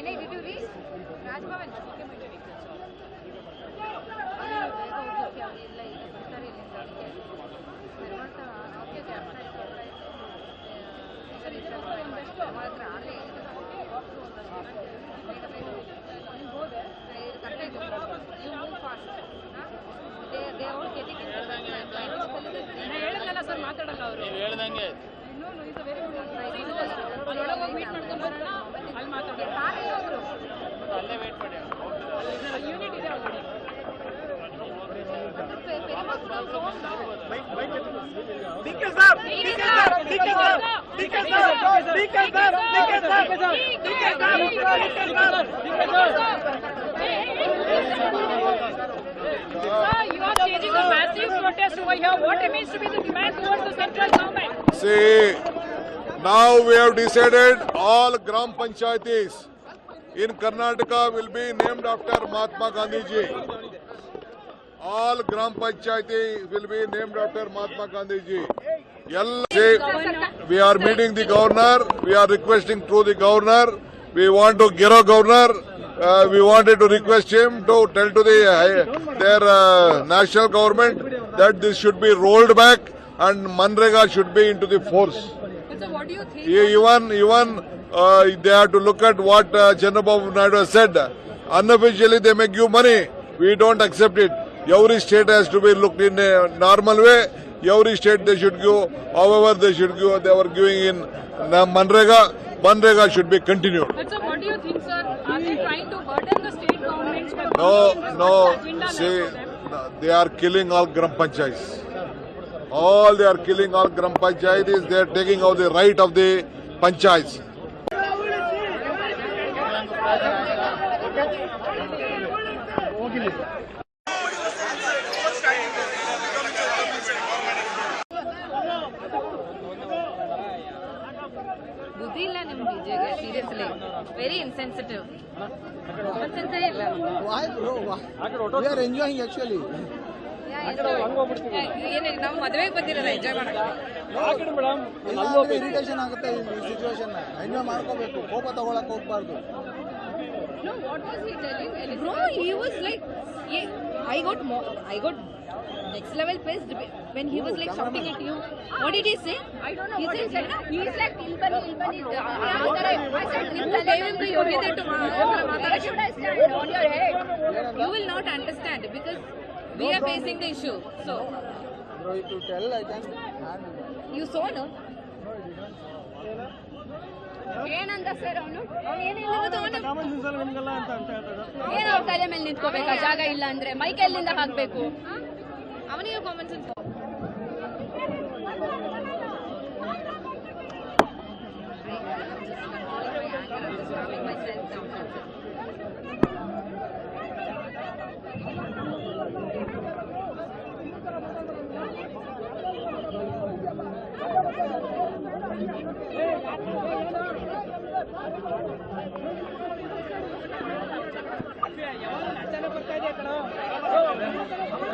Vinay, did you read? Rajbhavan. You are staging a massive protest over here. What remains to be the demand towards the central government? See, now we have decided all Gram Panchayatis in Karnataka will be named after Mahatma Gandhi ji. All Gram Panchayati will be named after Mahatma Gandhi ji. We are meeting the governor. We are requesting through the governor. We want to get a governor. We wanted to request him to tell to their national government that this should be rolled back and Manrega should be into the force. So what do you think? Even they have to look at what Chandrababu Naidu has said. Unofficially they may give money. We don't accept it. Every state has to be looked in a normal way. Every state they should give, however they should give, they were giving in Manrega. Manrega should be continued. But sir, what do you think, sir? Are they trying to burden the state governments? No. See, they are killing all Gram Panchayats. They are killing all Gram Panchayats. They are taking out the right of the Panchayats. ಬುದ್ಧಿ ಇಲ್ಲ ನಿಮ್ ಬಿಜೆಗೆ seriously very insensitive ಕಾನ್ಸೆನ್ಸೇ ಇಲ್ಲ We are enjoying actually. ಏನು ನಾವು ಮದುವೆಗೆ ಬಂದಿರಲ್ಲ enjoy ಮಾಡಕ್ಕೆ irritation ಆಗುತ್ತೆ ಈ ಸಿಚುವೇಶನ್ ಎಂಜಾಯ್ ಮಾಡ್ಕೋಬೇಕು ಕೋಪ ತಗೊಳಕ್ ಹೋಗ್ಬಾರ್ದು. No, what was he telling? Bro, he was like, I got next level pissed when he was like shouting at you. What did he say? I don't know. He said, he's like Ilbani. I said, you gave him the yogyate to Mataraki. Should I stand on your head? You will not understand because we are facing the issue. So, Bro, if you tell, I can handle. you saw, no? ಏನಂದ sir ಅವನು ಏನು ಅವ್ರ ತಲೆ ಮೇಲೆ ನಿಂತ್ಕೋಬೇಕಾ ಜಾಗ ಇಲ್ಲ ಅಂದ್ರೆ mic ಎಲ್ಲಿಂದ ಹಾಕ್ಬೇಕು ಅವನಿಗೆ ಕಾಮನ್ ಸೆನ್ಸ್ ಬರ್ತಾ ಇದೆ